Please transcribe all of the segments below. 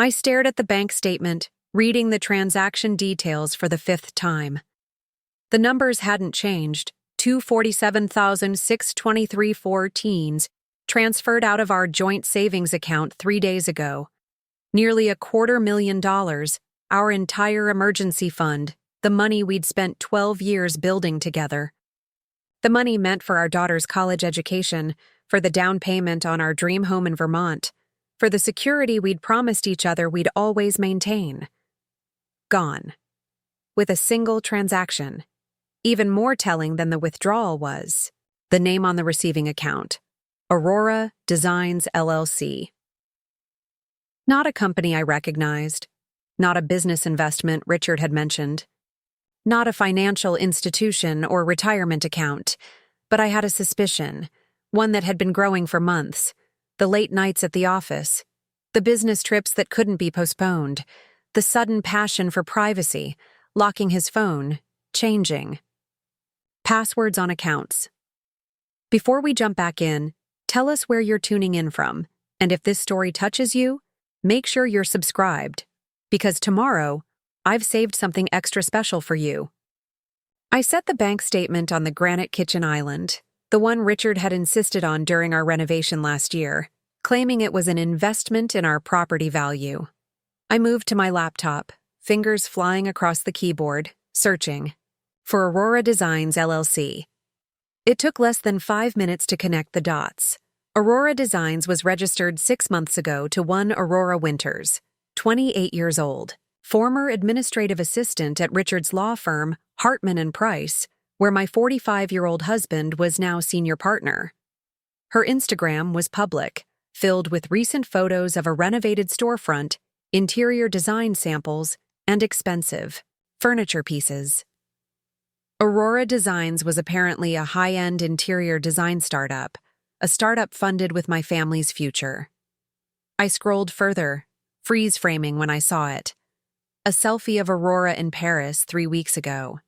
I stared at the bank statement, reading the transaction details for the fifth time. The numbers hadn't changed. 247,623.14 transferred out of our joint savings account 3 days ago. Nearly $250,000, our entire emergency fund, the money we'd spent 12 years building together. The money meant for our daughter's college education, for the down payment on our dream home in Vermont, for the security we'd promised each other we'd always maintain. Gone. With a single transaction. Even more telling than the withdrawal was the name on the receiving account, Aurora Designs LLC. Not a company I recognized, not a business investment Richard had mentioned, not a financial institution or retirement account, but I had a suspicion, one that had been growing for months, the late nights at the office, the business trips that couldn't be postponed, the sudden passion for privacy, locking his phone, changing. Passwords on accounts. Before we jump back in, tell us where you're tuning in from, and if this story touches you, make sure you're subscribed, because tomorrow, I've saved something extra special for you. I set the bank statement on the granite kitchen island, the one Richard had insisted on during our renovation last year, claiming it was an investment in our property value. I moved to my laptop, fingers flying across the keyboard, searching for Aurora Designs LLC. It took less than 5 minutes to connect the dots. Aurora Designs was registered 6 months ago to one Aurora Winters, 28 years old, former administrative assistant at Richard's law firm, Hartman & Price, where my 45-year-old husband was now senior partner. Her Instagram was public, filled with recent photos of a renovated storefront, interior design samples, and expensive furniture pieces. Aurora Designs was apparently a high-end interior design startup, a startup funded with my family's future. I scrolled further, freeze-framing when I saw it. A selfie of Aurora in Paris 3 weeks ago.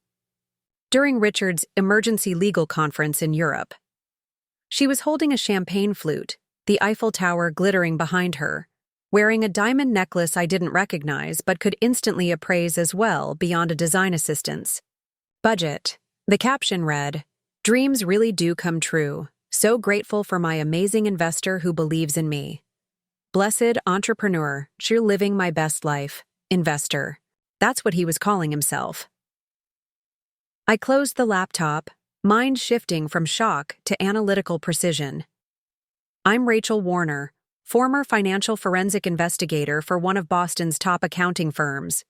During Richard's emergency legal conference in Europe. She was holding a champagne flute, the Eiffel Tower glittering behind her, wearing a diamond necklace I didn't recognize but could instantly appraise as well beyond a design assistant's. Budget. The caption read, "Dreams really do come true. So grateful for my amazing investor who believes in me. Blessed entrepreneur, sheer living my best life. Investor." That's what he was calling himself. I closed the laptop, mind shifting from shock to analytical precision. I'm Rachel Warner, former financial forensic investigator for one of Boston's top accounting firms.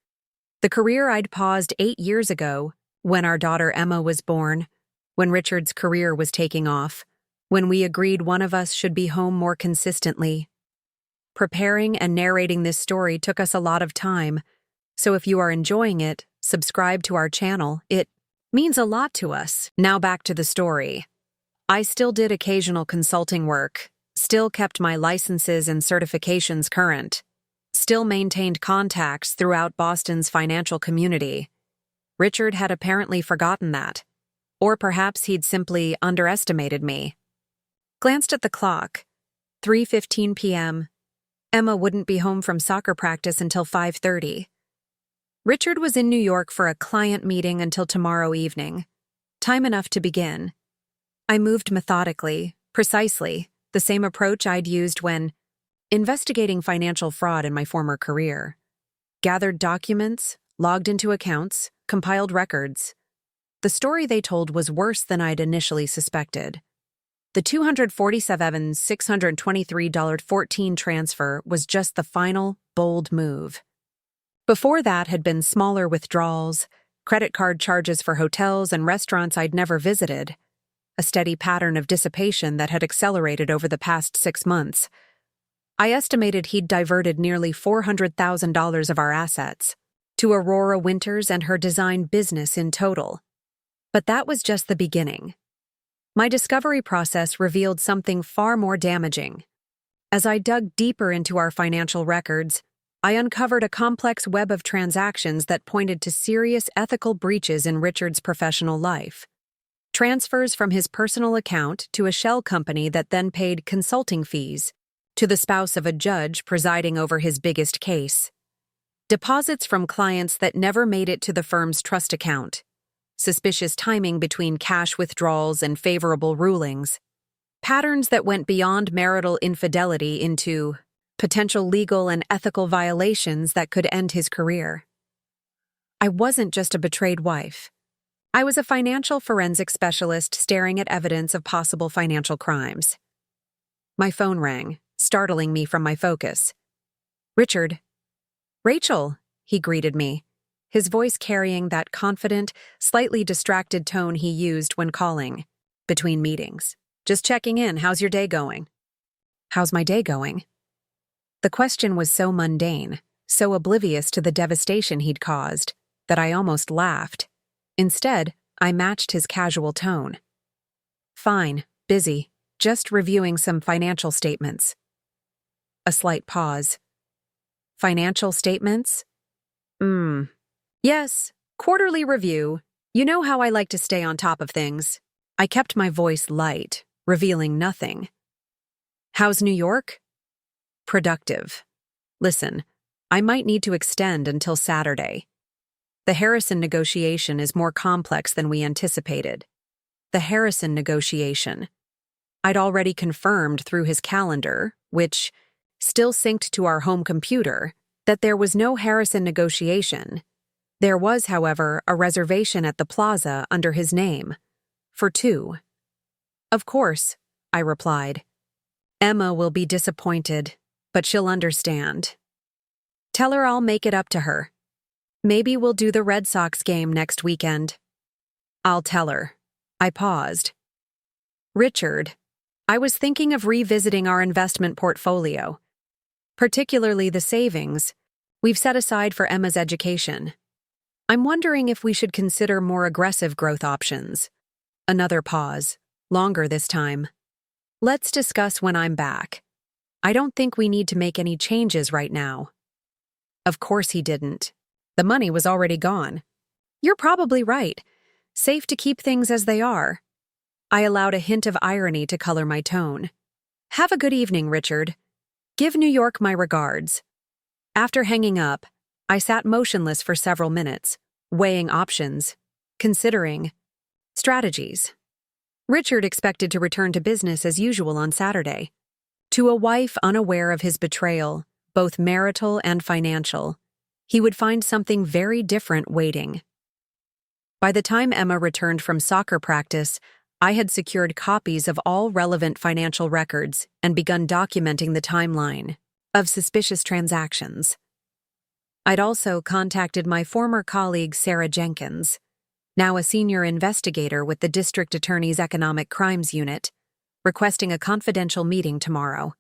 The career I'd paused 8 years ago, when our daughter Emma was born, when Richard's career was taking off, when we agreed one of us should be home more consistently. Preparing and narrating this story took us a lot of time, so if you are enjoying it, subscribe to our channel. It means a lot to us. Now back to the story. I still did occasional consulting work, still kept my licenses and certifications current, still maintained contacts throughout Boston's financial community. Richard had apparently forgotten that, or perhaps he'd simply underestimated me. Glanced at the clock. 3:15 p.m. Emma wouldn't be home from soccer practice until 5:30. Richard was in New York for a client meeting until tomorrow evening. Time enough to begin. I moved methodically, precisely, the same approach I'd used when investigating financial fraud in my former career. Gathered documents, logged into accounts, compiled records. The story they told was worse than I'd initially suspected. The $247,623.14 transfer was just the final, bold move. Before that had been smaller withdrawals, credit card charges for hotels and restaurants I'd never visited, a steady pattern of dissipation that had accelerated over the past 6 months. I estimated he'd diverted nearly $400,000 of our assets to Aurora Winters and her design business in total. But that was just the beginning. My discovery process revealed something far more damaging. As I dug deeper into our financial records, I uncovered a complex web of transactions that pointed to serious ethical breaches in Richard's professional life. Transfers from his personal account to a shell company that then paid consulting fees, to the spouse of a judge presiding over his biggest case. Deposits from clients that never made it to the firm's trust account. Suspicious timing between cash withdrawals and favorable rulings. Patterns that went beyond marital infidelity into potential legal and ethical violations that could end his career. I wasn't just a betrayed wife. I was a financial forensic specialist staring at evidence of possible financial crimes. My phone rang, startling me from my focus. "Richard." "Rachel," he greeted me, his voice carrying that confident, slightly distracted tone he used when calling, between meetings. "Just checking in, how's your day going?" "How's my day going?" The question was so mundane, so oblivious to the devastation he'd caused, that I almost laughed. Instead, I matched his casual tone. "Fine, busy, just reviewing some financial statements." A slight pause. "Financial statements?" "Yes, quarterly review. You know how I like to stay on top of things." I kept my voice light, revealing nothing. "How's New York?" "Productive. Listen, I might need to extend until Saturday. The Harrison negotiation is more complex than we anticipated." The Harrison negotiation. I'd already confirmed through his calendar, which still synced to our home computer, that there was no Harrison negotiation. There was, however, a reservation at the plaza under his name. For two. "Of course," I replied. "Emma will be disappointed, but she'll understand. Tell her I'll make it up to her. Maybe we'll do the Red Sox game next weekend." "I'll tell her." I paused. "Richard, I was thinking of revisiting our investment portfolio, particularly the savings we've set aside for Emma's education. I'm wondering if we should consider more aggressive growth options." Another pause, longer this time. "Let's discuss when I'm back. I don't think we need to make any changes right now." Of course he didn't. The money was already gone. "You're probably right. Safe to keep things as they are." I allowed a hint of irony to color my tone. "Have a good evening, Richard. Give New York my regards." After hanging up, I sat motionless for several minutes, weighing options, considering strategies. Richard expected to return to business as usual on Saturday. To a wife unaware of his betrayal, both marital and financial, he would find something very different waiting. By the time Emma returned from soccer practice, I had secured copies of all relevant financial records and begun documenting the timeline of suspicious transactions. I'd also contacted my former colleague Sarah Jenkins, now a senior investigator with the District Attorney's Economic Crimes Unit, requesting a confidential meeting tomorrow.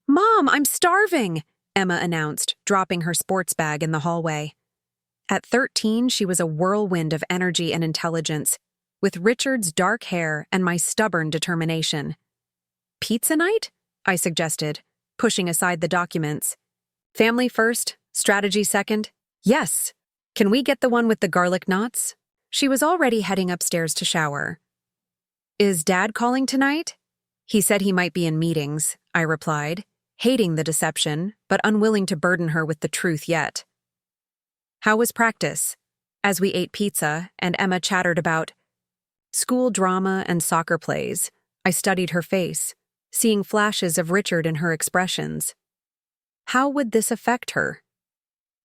"Mom, I'm starving," Emma announced, dropping her sports bag in the hallway. At 13, she was a whirlwind of energy and intelligence, with Richard's dark hair and my stubborn determination. "Pizza night?" I suggested, pushing aside the documents. "Family first, strategy second?" "Yes. Can we get the one with the garlic knots?" She was already heading upstairs to shower. "Is Dad calling tonight?" "He said he might be in meetings," I replied, hating the deception, but unwilling to burden her with the truth yet. "How was practice?" As we ate pizza and Emma chattered about school drama and soccer plays, I studied her face, seeing flashes of Richard in her expressions. How would this affect her?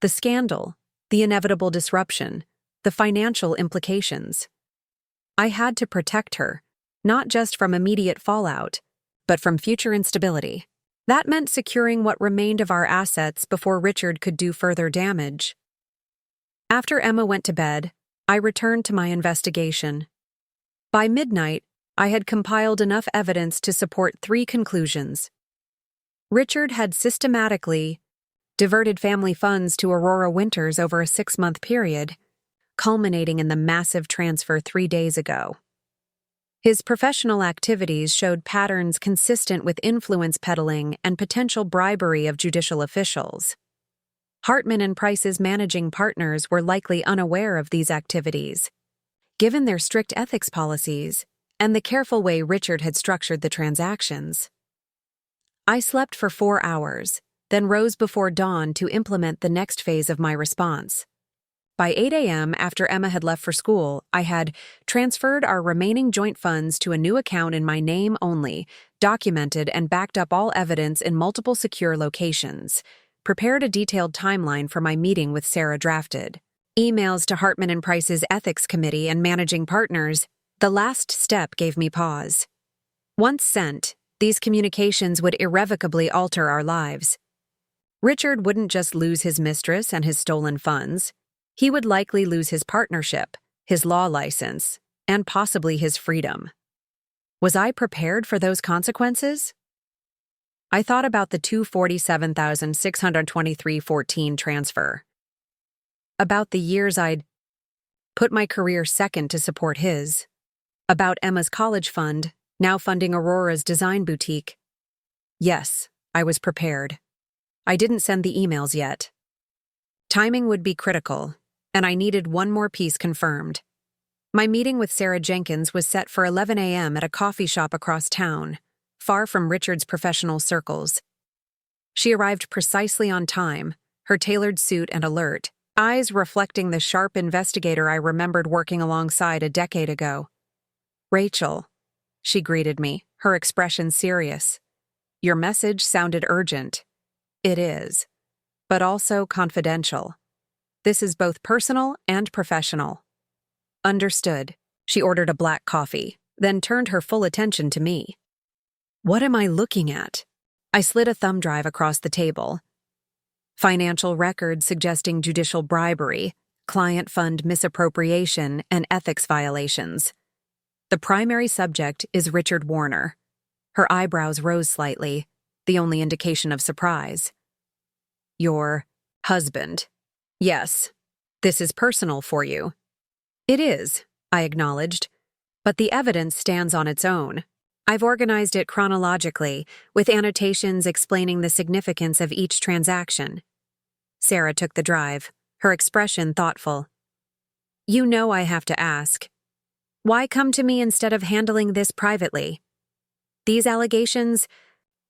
The scandal, the inevitable disruption, the financial implications. I had to protect her, not just from immediate fallout, but from future instability. That meant securing what remained of our assets before Richard could do further damage. After Emma went to bed, I returned to my investigation. By midnight, I had compiled enough evidence to support 3 conclusions. Richard had systematically diverted family funds to Aurora Winters over a 6-month period, culminating in the massive transfer 3 days ago. His professional activities showed patterns consistent with influence peddling and potential bribery of judicial officials. Hartman and Price's managing partners were likely unaware of these activities, given their strict ethics policies and the careful way Richard had structured the transactions. I slept for 4 hours, then rose before dawn to implement the next phase of my response. By 8 a.m., after Emma had left for school, I had transferred our remaining joint funds to a new account in my name only, documented and backed up all evidence in multiple secure locations, prepared a detailed timeline for my meeting with Sarah drafted. Emails to Hartman and Price's ethics committee and managing partners, the last step gave me pause. Once sent, these communications would irrevocably alter our lives. Richard wouldn't just lose his mistress and his stolen funds. He would likely lose his partnership, his law license, and possibly his freedom. Was I prepared for those consequences? I thought about the $247,623.14 transfer. About the years I'd put my career second to support his. About Emma's college fund, now funding Aurora's design boutique. Yes, I was prepared. I didn't send the emails yet. Timing would be critical, and I needed one more piece confirmed. My meeting with Sarah Jenkins was set for 11 a.m. at a coffee shop across town, far from Richard's professional circles. She arrived precisely on time, her tailored suit and alert, eyes reflecting the sharp investigator I remembered working alongside a decade ago. "Rachel," she greeted me, her expression serious. "Your message sounded urgent." "It is, but also confidential. This is both personal and professional." "Understood." She ordered a black coffee, then turned her full attention to me. "What am I looking at?" I slid a thumb drive across the table. Financial records suggesting judicial bribery, client fund misappropriation, and ethics violations. The primary subject is Richard Warner. Her eyebrows rose slightly, the only indication of surprise. "Your husband." "Yes. This is personal for you." "It is," I acknowledged, "but the evidence stands on its own. I've organized it chronologically, with annotations explaining the significance of each transaction." Sarah took the drive, her expression thoughtful. "You know I have to ask. Why come to me instead of handling this privately? These allegations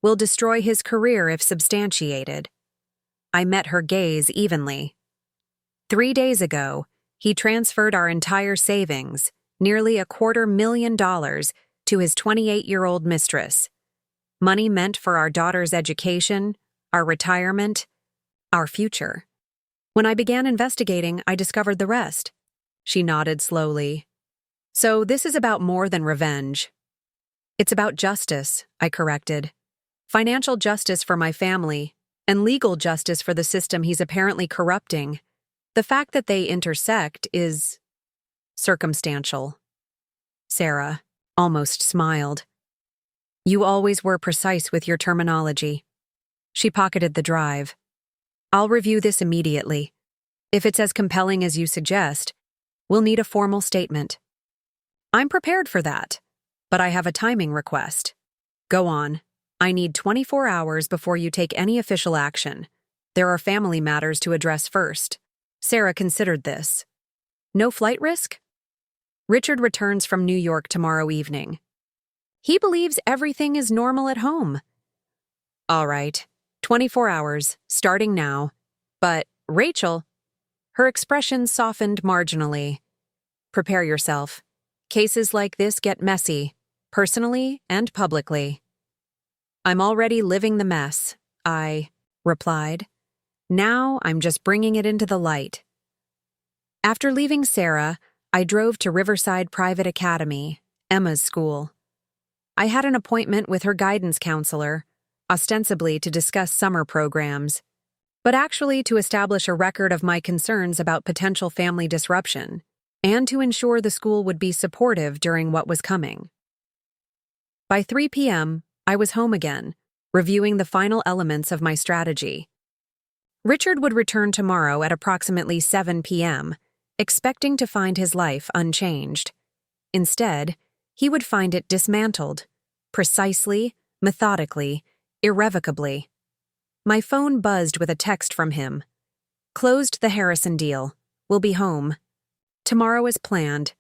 will destroy his career if substantiated." I met her gaze evenly. 3 days ago, he transferred our entire savings, nearly $250,000, to his 28-year-old mistress. Money meant for our daughter's education, our retirement, our future. When I began investigating, I discovered the rest. She nodded slowly. "So this is about more than revenge." "It's about justice," I corrected. "Financial justice for my family, and legal justice for the system he's apparently corrupting. The fact that they intersect is circumstantial." Sarah almost smiled. "You always were precise with your terminology." She pocketed the drive. "I'll review this immediately. If it's as compelling as you suggest, we'll need a formal statement." "I'm prepared for that, but I have a timing request." "Go on. I need 24 hours before you take any official action. There are family matters to address first." Sarah considered this. "No flight risk?" "Richard returns from New York tomorrow evening. He believes everything is normal at home." "All right, 24 hours, starting now. But, Rachel," her expression softened marginally. "Prepare yourself. Cases like this get messy, personally and publicly." "I'm already living the mess," I replied. "Now I'm just bringing it into the light." After leaving Sarah, I drove to Riverside Private Academy, Emma's school. I had an appointment with her guidance counselor, ostensibly to discuss summer programs, but actually to establish a record of my concerns about potential family disruption, and to ensure the school would be supportive during what was coming. By 3 p.m., I was home again, reviewing the final elements of my strategy. Richard would return tomorrow at approximately 7 p.m., expecting to find his life unchanged. Instead, he would find it dismantled, precisely, methodically, irrevocably. My phone buzzed with a text from him. "Closed the Harrison deal. We'll be home. Tomorrow as planned.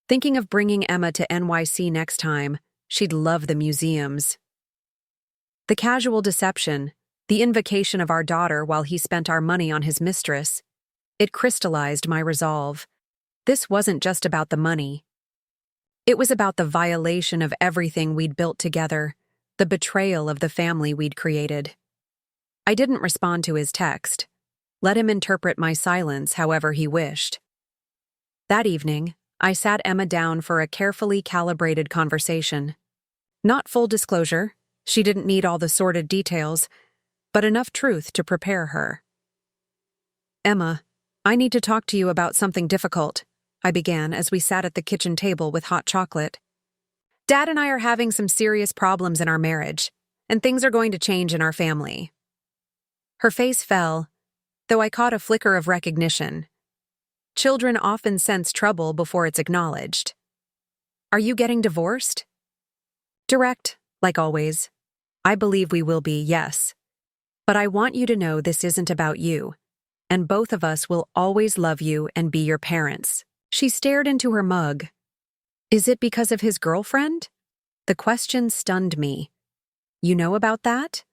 Thinking of bringing Emma to NYC next time. She'd love the museums." The casual deception, the invocation of our daughter while he spent our money on his mistress, it crystallized my resolve. This wasn't just about the money. It was about the violation of everything we'd built together, the betrayal of the family we'd created. I didn't respond to his text. Let him interpret my silence however he wished. That evening, I sat Emma down for a carefully calibrated conversation. Not full disclosure, she didn't need all the sordid details, but enough truth to prepare her. "Emma, I need to talk to you about something difficult," I began as we sat at the kitchen table with hot chocolate. "Dad and I are having some serious problems in our marriage, and things are going to change in our family." Her face fell, though I caught a flicker of recognition. Children often sense trouble before it's acknowledged. "Are you getting divorced?" Direct, like always. "I believe we will be, yes. But I want you to know this isn't about you, and both of us will always love you and be your parents." She stared into her mug. "Is it because of his girlfriend?" The question stunned me. "You know about that?"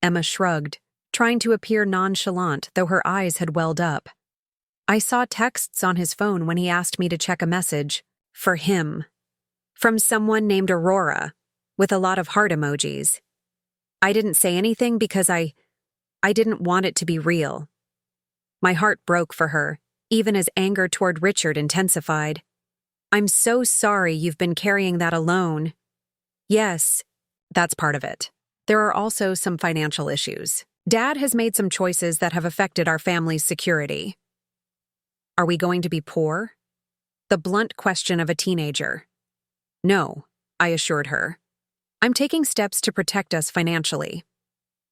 Emma shrugged, trying to appear nonchalant, though her eyes had welled up. "I saw texts on his phone when he asked me to check a message. For him. From someone named Aurora, with a lot of heart emojis. I didn't say anything because I didn't want it to be real." My heart broke for her, even as anger toward Richard intensified. "I'm so sorry you've been carrying that alone." "Yes, that's part of it. There are also some financial issues. Dad has made some choices that have affected our family's security." "Are we going to be poor?" The blunt question of a teenager. "No," I assured her. "I'm taking steps to protect us financially.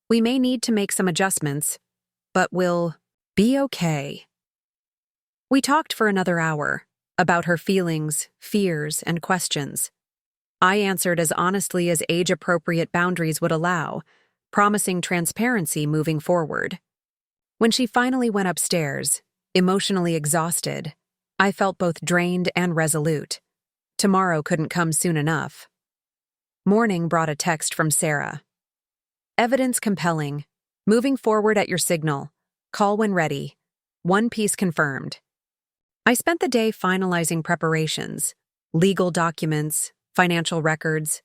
We may need to make some adjustments, but we'll be okay." We talked for another hour, about her feelings, fears, and questions. I answered as honestly as age-appropriate boundaries would allow, promising transparency moving forward. When she finally went upstairs, emotionally exhausted, I felt both drained and resolute. Tomorrow couldn't come soon enough. Morning brought a text from Sarah. "Evidence compelling. Moving forward at your signal. Call when ready. One piece confirmed." I spent the day finalizing preparations, legal documents, financial records,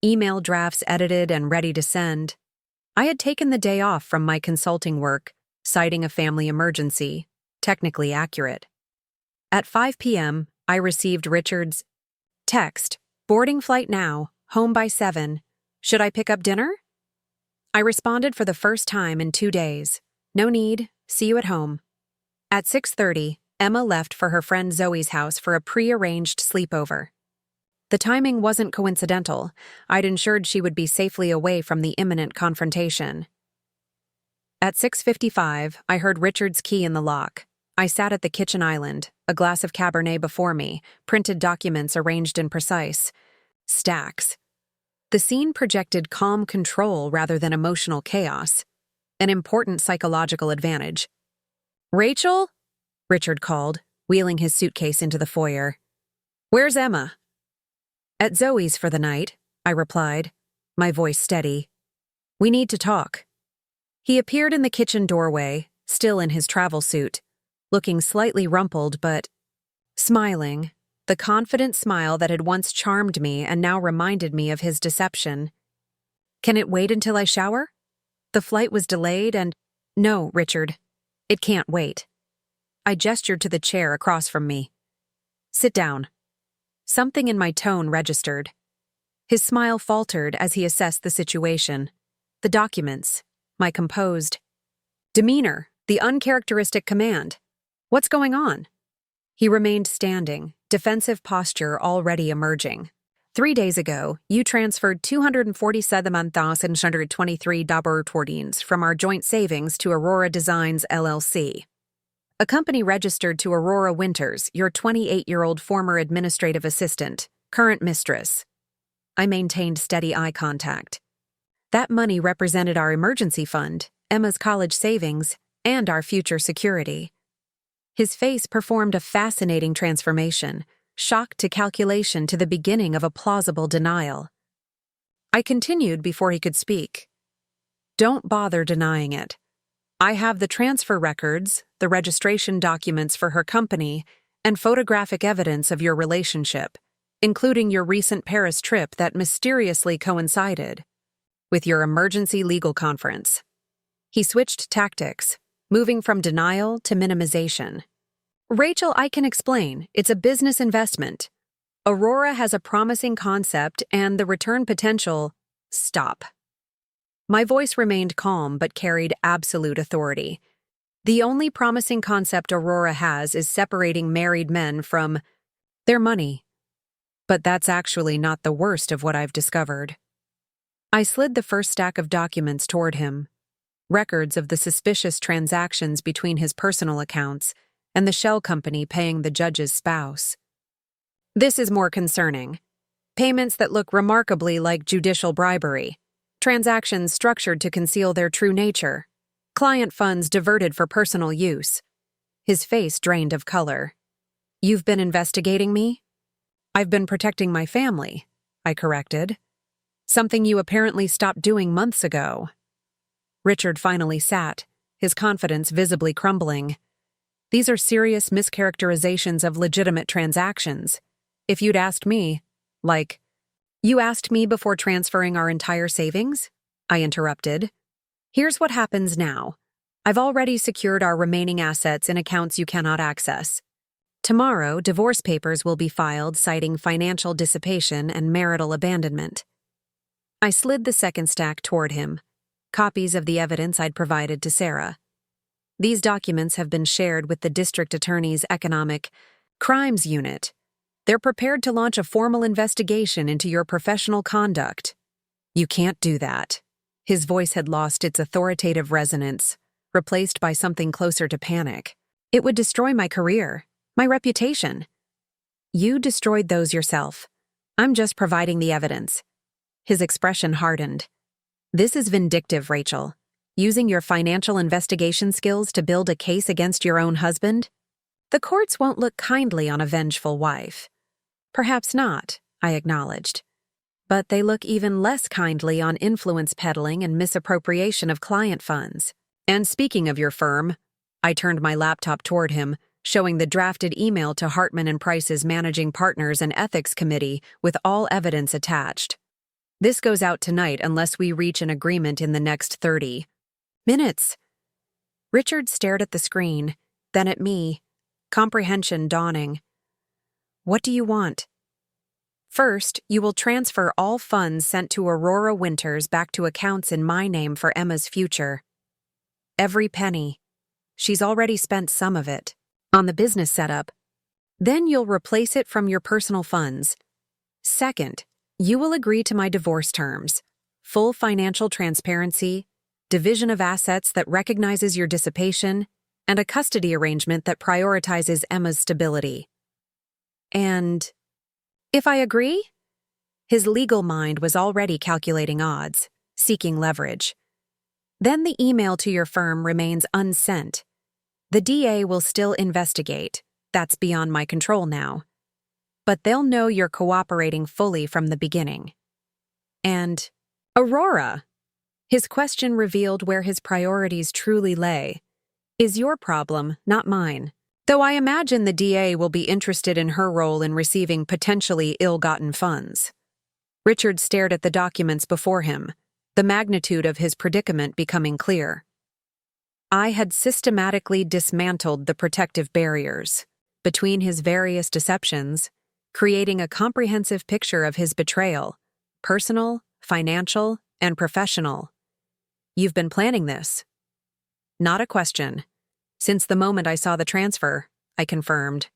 email drafts edited and ready to send. I had taken the day off from my consulting work, citing a family emergency, technically accurate. At 5 p.m., I received Richard's text, "Boarding flight now, home by 7. Should I pick up dinner?" I responded for the first time in 2 days. "No need, see you at home." At 6:30, Emma left for her friend Zoe's house for a pre-arranged sleepover. The timing wasn't coincidental. I'd ensured she would be safely away from the imminent confrontation. At 6:55, I heard Richard's key in the lock. I sat at the kitchen island, a glass of Cabernet before me, printed documents arranged in precise stacks. The scene projected calm control rather than emotional chaos, an important psychological advantage. "Rachel?" Richard called, wheeling his suitcase into the foyer. "Where's Emma?" "At Zoe's for the night," I replied, my voice steady. "We need to talk." He appeared in the kitchen doorway, still in his travel suit, looking slightly rumpled but smiling, the confident smile that had once charmed me and now reminded me of his deception. "Can it wait until I shower? The flight was delayed and—" "No, Richard, it can't wait." I gestured to the chair across from me. "Sit down." Something in my tone registered. His smile faltered as he assessed the situation. The documents, my composed demeanor, the uncharacteristic command. "What's going on?" He remained standing, defensive posture already emerging. 3 days ago, you transferred $247,623 from our joint savings to Aurora Designs, LLC. A company registered to Aurora Winters, your 28-year-old former administrative assistant, current mistress. I maintained steady eye contact. That money represented our emergency fund, Emma's college savings, and our future security. His face performed a fascinating transformation, shock to calculation to the beginning of a plausible denial. I continued before he could speak. Don't bother denying it. I have the transfer records, the registration documents for her company, and photographic evidence of your relationship, including your recent Paris trip that mysteriously coincided with your emergency legal conference. He switched tactics, moving from denial to minimization. Rachel, I can explain. It's a business investment. Aurora has a promising concept and the return potential. Stop. My voice remained calm but carried absolute authority. The only promising concept Aurora has is separating married men from their money. But that's actually not the worst of what I've discovered. I slid the first stack of documents toward him, records of the suspicious transactions between his personal accounts and the shell company paying the judge's spouse. This is more concerning. Payments that look remarkably like judicial bribery. Transactions structured to conceal their true nature. Client funds diverted for personal use. His face drained of color. You've been investigating me? I've been protecting my family, I corrected. Something you apparently stopped doing months ago. Richard finally sat, his confidence visibly crumbling. These are serious mischaracterizations of legitimate transactions. If you'd asked me, like, you asked me before transferring our entire savings? I interrupted. Here's what happens now. I've already secured our remaining assets in accounts you cannot access. Tomorrow, divorce papers will be filed citing financial dissipation and marital abandonment. I slid the second stack toward him, copies of the evidence I'd provided to Sarah. These documents have been shared with the district attorney's economic crimes unit. They're prepared to launch a formal investigation into your professional conduct. You can't do that. His voice had lost its authoritative resonance, replaced by something closer to panic. It would destroy my career, my reputation. You destroyed those yourself. I'm just providing the evidence. His expression hardened. This is vindictive, Rachel. Using your financial investigation skills to build a case against your own husband? The courts won't look kindly on a vengeful wife. Perhaps not, I acknowledged. But they look even less kindly on influence peddling and misappropriation of client funds. And speaking of your firm, I turned my laptop toward him, showing the drafted email to Hartman and Price's managing partners and ethics committee with all evidence attached. This goes out tonight unless we reach an agreement in the next 30 minutes. Richard stared at the screen, then at me, comprehension dawning. What do you want? First, you will transfer all funds sent to Aurora Winters back to accounts in my name for Emma's future. Every penny. She's already spent some of it on the business setup. Then you'll replace it from your personal funds. Second, you will agree to my divorce terms, full financial transparency, division of assets that recognizes your dissipation, and a custody arrangement that prioritizes Emma's stability. And if I agree? His legal mind was already calculating odds, seeking leverage. Then the email to your firm remains unsent. The DA will still investigate. That's beyond my control now. But they'll know you're cooperating fully from the beginning. And Aurora, his question revealed where his priorities truly lay, is your problem, not mine. Though I imagine the DA will be interested in her role in receiving potentially ill-gotten funds. Richard stared at the documents before him, the magnitude of his predicament becoming clear. I had systematically dismantled the protective barriers between his various deceptions, creating a comprehensive picture of his betrayal, personal, financial, and professional. You've been planning this. Not a question. Since the moment I saw the transfer, I confirmed.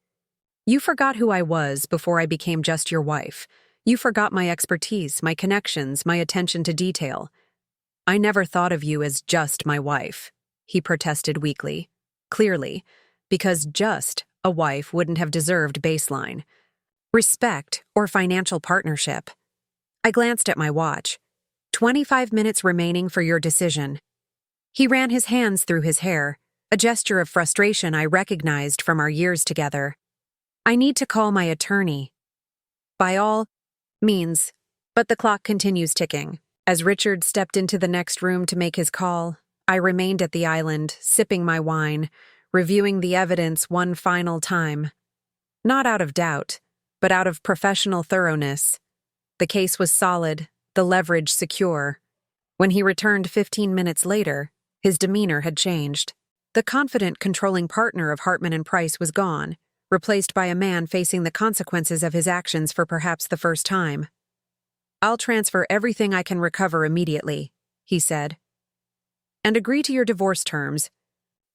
You forgot who I was before I became just your wife. You forgot my expertise, my connections, my attention to detail. I never thought of you as just my wife, he protested weakly, clearly, because just a wife wouldn't have deserved baseline, respect, or financial partnership. I glanced at my watch. 25 minutes remaining for your decision. He ran his hands through his hair, a gesture of frustration I recognized from our years together. I need to call my attorney. By all means, but the clock continues ticking. As Richard stepped into the next room to make his call, I remained at the island, sipping my wine, reviewing the evidence one final time. Not out of doubt, but out of professional thoroughness. The case was solid, the leverage secure. When he returned 15 minutes later, his demeanor had changed. The confident, controlling partner of Hartman and Price was gone, replaced by a man facing the consequences of his actions for perhaps the first time. "I'll transfer everything I can recover immediately," he said. "And agree to your divorce terms,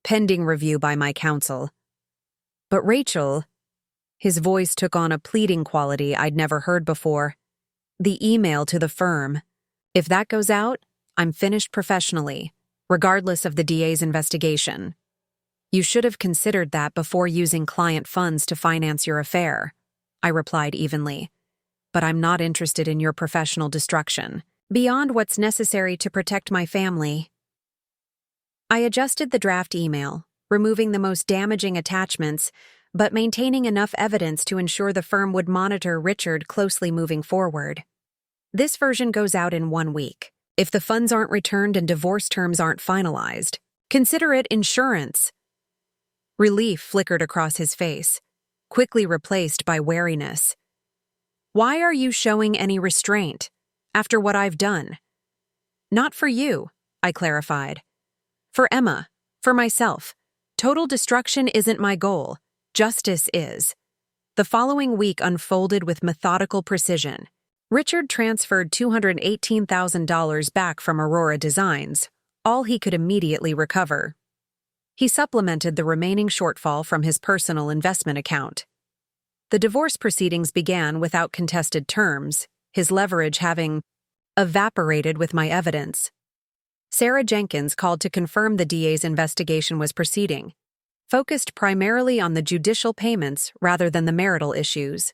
pending review by my counsel." "But Rachel," his voice took on a pleading quality I'd never heard before, "the email to the firm. If that goes out, I'm finished professionally, regardless of the DA's investigation. You should have considered that before using client funds to finance your affair," I replied evenly. "But I'm not interested in your professional destruction, beyond what's necessary to protect my family." I adjusted the draft email, removing the most damaging attachments, but maintaining enough evidence to ensure the firm would monitor Richard closely moving forward. "This version goes out in 1 week. If the funds aren't returned and divorce terms aren't finalized, consider it insurance." Relief flickered across his face, quickly replaced by wariness. "Why are you showing any restraint, after what I've done?" "Not for you," I clarified. "For Emma, for myself. Total destruction isn't my goal. Justice is." The following week unfolded with methodical precision. Richard transferred $218,000 back from Aurora Designs, all he could immediately recover. He supplemented the remaining shortfall from his personal investment account. The divorce proceedings began without contested terms, his leverage having evaporated with my evidence. Sarah Jenkins called to confirm the DA's investigation was proceeding, focused primarily on the judicial payments rather than the marital issues.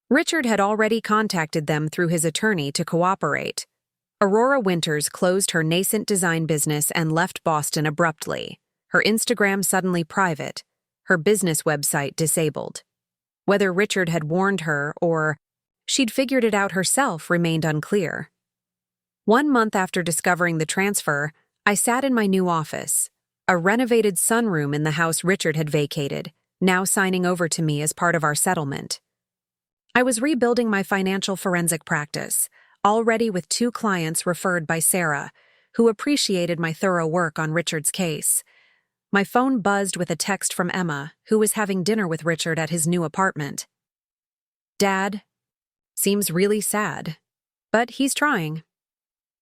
Richard had already contacted them through his attorney to cooperate. Aurora Winters closed her nascent design business and left Boston abruptly, her Instagram suddenly private, her business website disabled. Whether Richard had warned her or she'd figured it out herself remained unclear. 1 month after discovering the transfer, I sat in my new office, a renovated sunroom in the house Richard had vacated, now signing over to me as part of our settlement. I was rebuilding my financial forensic practice, already with 2 clients referred by Sarah, who appreciated my thorough work on Richard's case. My phone buzzed with a text from Emma, who was having dinner with Richard at his new apartment. "Dad, seems really sad, but he's trying.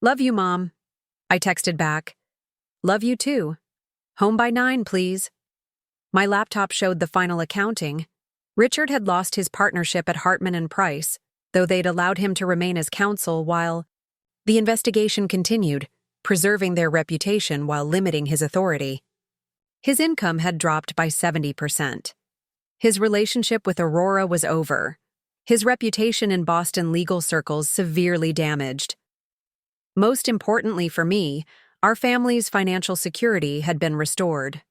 Love you, Mom," I texted back. "Love you too. Home by 9, please." My laptop showed the final accounting. Richard had lost his partnership at Hartman and Price, though they'd allowed him to remain as counsel while the investigation continued, preserving their reputation while limiting his authority. His income had dropped by 70%. His relationship with Aurora was over. His reputation in Boston legal circles severely damaged. Most importantly for me, our family's financial security had been restored.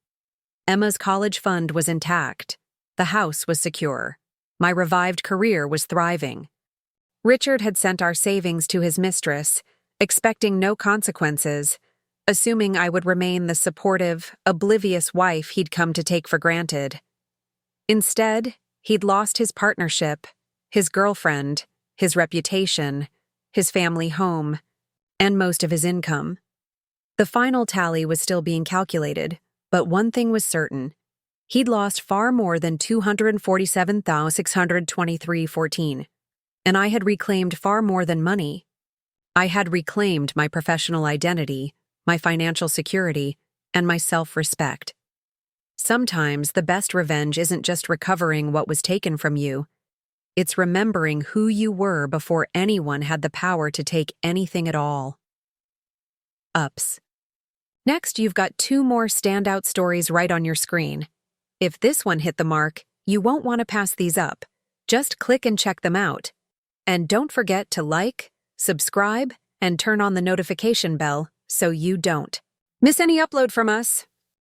Emma's college fund was intact. The house was secure. My revived career was thriving. Richard had sent our savings to his mistress, expecting no consequences, assuming I would remain the supportive, oblivious wife he'd come to take for granted. Instead, he'd lost his partnership, his girlfriend, his reputation, his family home, and most of his income. The final tally was still being calculated, but one thing was certain. He'd lost far more than $247,623.14, and I had reclaimed far more than money. I had reclaimed my professional identity, my financial security, and my self-respect. Sometimes the best revenge isn't just recovering what was taken from you. It's remembering who you were before anyone had the power to take anything at all. Ups. Next, you've got 2 more standout stories right on your screen. If this one hit the mark, you won't want to pass these up. Just click and check them out. And don't forget to like, subscribe, and turn on the notification bell so you don't miss any upload from us.